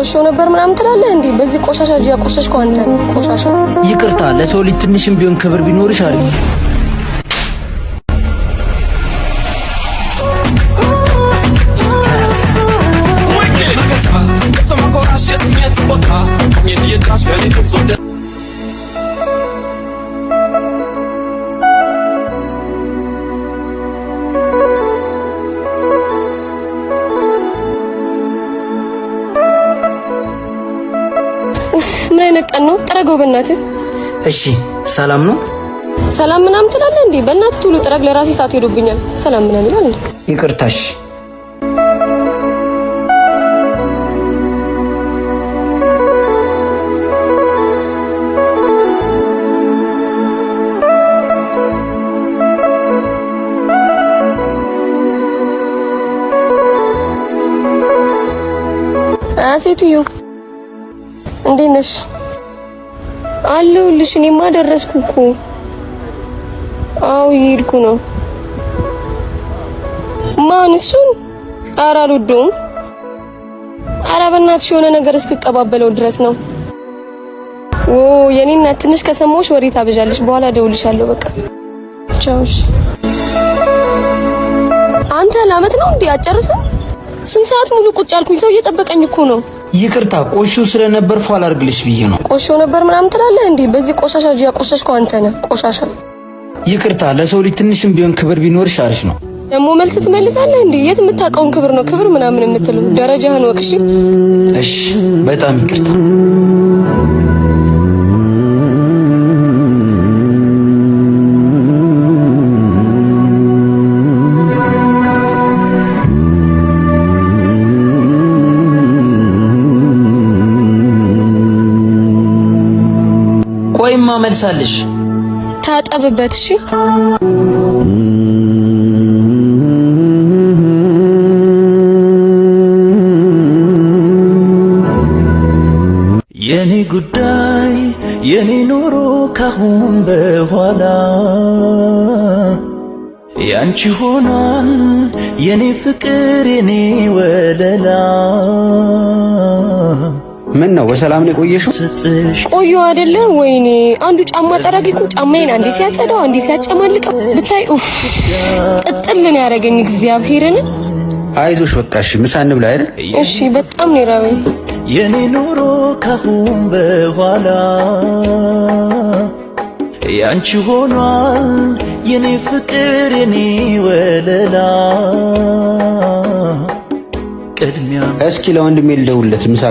ቆሾ ነበር ምናምን ትላለህ እንዴ? በዚህ ቆሻሻ እጅ ያቆሸሽከው አንተ ነው። ቆሻሻ ይቅርታ፣ ለሰው ልጅ ትንሽም ቢሆን ክብር ቢኖርሽ አሪፍ። ምን አይነት ቀን ነው? ጥረገው በእናትህ። እሺ ሰላም ነው? ሰላም ምናምን ትላለህ እንዴ? በእናትህ ቶሎ ጥረግ፣ ለራሴ ሰዓት ሄዶብኛል። ሰላም ምናምን ይላል እንዴ? ይቅርታሽ። ሴትዮ እንዴት ነሽ? አለሁልሽ። እኔማ ደረስኩ እኮ። አዎ እየሄድኩ ነው። ማን እሱን? ኧረ አልወደውም። ኧረ በእናትሽ የሆነ ነገር እስክቀባበለው ድረስ ነው። ኦ የኔ እናት ትንሽ ከሰማሁሽ ወሬ ታበዣለሽ። በኋላ እደውልልሻለሁ። በቃ ቻውሽ። አንተ ላመት ነው እንዴ? አጨርስም? ስንት ሰዓት ሙሉ ቁጭ አልኩኝ። ሰው እየጠበቀኝ እኮ ነው። ይቅርታ፣ ቆሾ ስለነበር ፏል አድርግልሽ ብዬ ነው። ቆሾ ነበር ምናምን ትላለህ እንዴ? በዚህ ቆሻሻ እጅ ያቆሸሽከው አንተ ነህ። ቆሻሻ። ይቅርታ፣ ለሰው ልጅ ትንሽም ቢሆን ክብር ቢኖርሽ አሪፍ ነው። ደግሞ መልስ ትመልሳለህ እንዴ? የት የምታውቀውን ክብር ነው ክብር ምናምን የምትለው? ደረጃህን ወቅ። እሺ እሺ፣ በጣም ይቅርታ። ቆይማ መልሳለሽ። ታጠብበት። እሺ የኔ ጉዳይ የኔ ኑሮ ካሁን በኋላ ያንቺ ሆኗል የኔ ፍቅር የኔ ወለላ። ምን ነው በሰላም ነው የቆየሽው? ቆዩ አይደለ? ወይኔ አንዱ ጫማ ጠራጊ እኮ ጫማዬን አንዴ ሲያጸዳው አንዴ ሲያጨማልቀው ብታይ ኡፍ ቅጥልን ያደረገኝ እግዚአብሔርን። አይዞሽ በቃ እሺ፣ ምሳ እንብላ አይደል? እሺ በጣም ነው የራበኝ። የኔ ኑሮ ካሁን በኋላ ያንቺ ሆኗል የኔ ፍቅር የኔ ወለላ። ቅድሚያ እስኪ ለወንድሜ ልደውልለት ምሳ